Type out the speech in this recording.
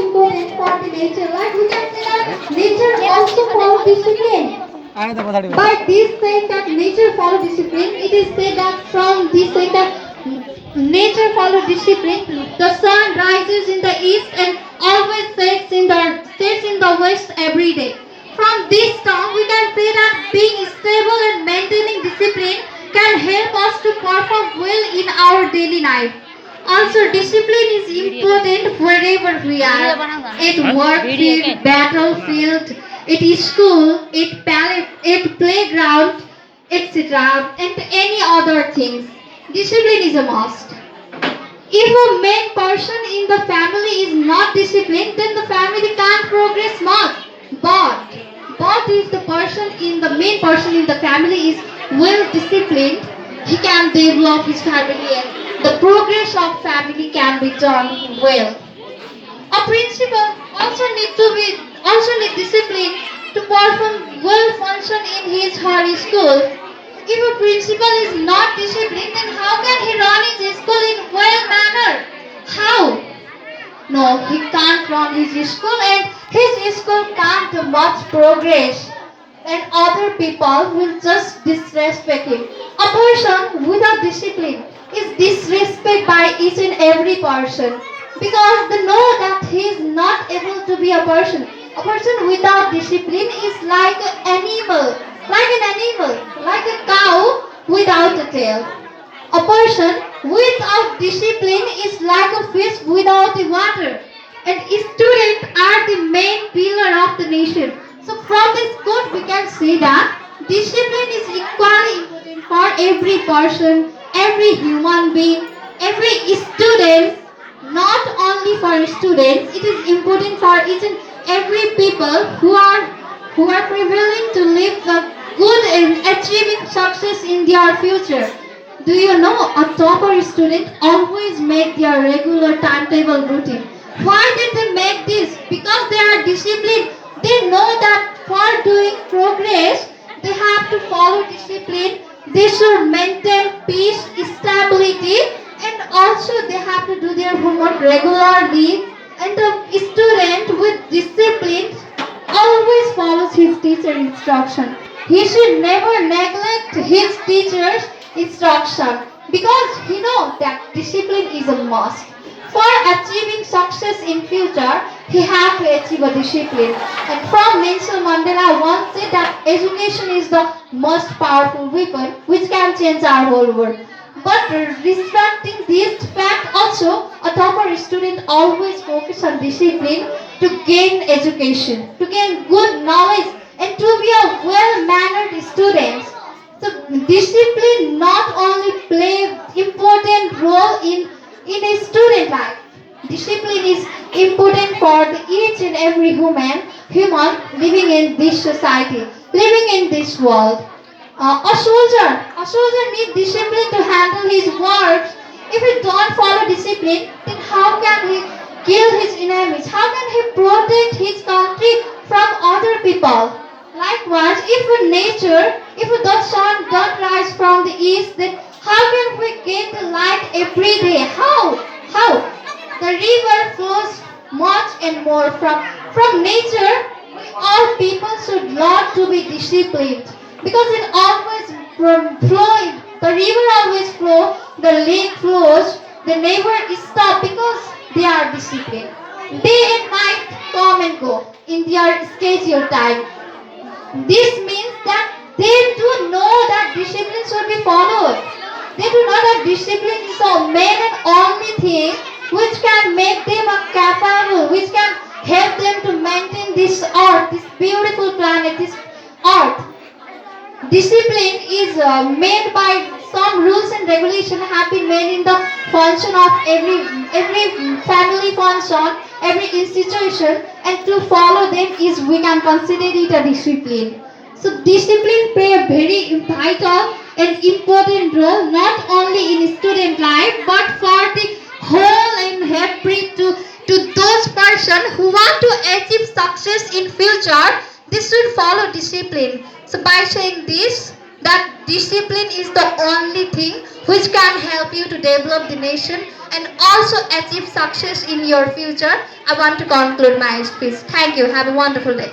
important for the nature. Like we can say that nature also follow discipline. By this saying that nature follow discipline, it is said that from this saying that nature follow discipline, the sun rises in the east and always sets in the west every day. From this term, we can say that being stable and maintaining discipline can help us to perform well in our daily life. Also, discipline is important wherever we are. At work field, battlefield, at school, at playground, etc. and any other things. Discipline is a must. If a main person in the family is not disciplined, then the family can't progress much. But if the main person in the family is well disciplined, he can develop his family and the progress of family can be done well. A principal also need discipline to perform well function in his or her school. If a principal is not disciplined, then how can he run his school in well manner? How? No, he can't run his school and his school can't do much progress. And other people will just disrespect him. A person without discipline is disrespected by each and every person because they know that he is not able to be a person. A person without discipline is like an animal, like a cow without a tail. A person without discipline is like a fish without the water. And students are the main pillar of the nation. So from this quote we can see that discipline is equally important for every person, every human being, every student, not only for students, it is important for each and every people who are prevailing to live the good and achieving success in their future. Do you know a topper student always make their regular timetable routine? Why did they make this? Because they are disciplined. They know that for doing progress, they have to follow discipline. They should maintain peace, stability, and also they have to do their homework regularly. And the student with discipline always follows his teacher instruction. He should never neglect his teacher's instruction because he knows that discipline is a must. For achieving success in future, he have to achieve a discipline. And from Nelson Mandela once said that education is the most powerful weapon which can change our whole world. But respecting this fact also, a topper student always focus on discipline to gain education, to gain good knowledge, and to be a well-mannered student. So discipline not only play important role in a student life. Discipline is important for each and every human living in this society, living in this world. A soldier needs discipline to handle his works. If he don't follow discipline, then how can he kill his enemies? How can he protect his country from other people? Likewise, if the sun don't rise from the east, then how can we get the light every day? How? How? The river flows much and more from nature. All people should learn to be disciplined because it always flowing. The river always flow. The lake flows. They never stop because they are disciplined. Day and night come and go in their schedule time. This means that they do know that discipline should be followed. They do know that discipline is the main and only thing which can make them capable, which can help them to maintain this earth, this beautiful planet, this earth. Discipline is made by some rules and regulation have been made in the function of every family function, every institution, and to follow them is we can consider it a discipline. So discipline play a very vital and important role not only in student life but for the whole and every to those person who want to achieve success in future. They should follow discipline. So by saying this, that discipline is the only thing which can help you to develop the nation and also achieve success in your future. I want to conclude my speech. Thank you. Have a wonderful day.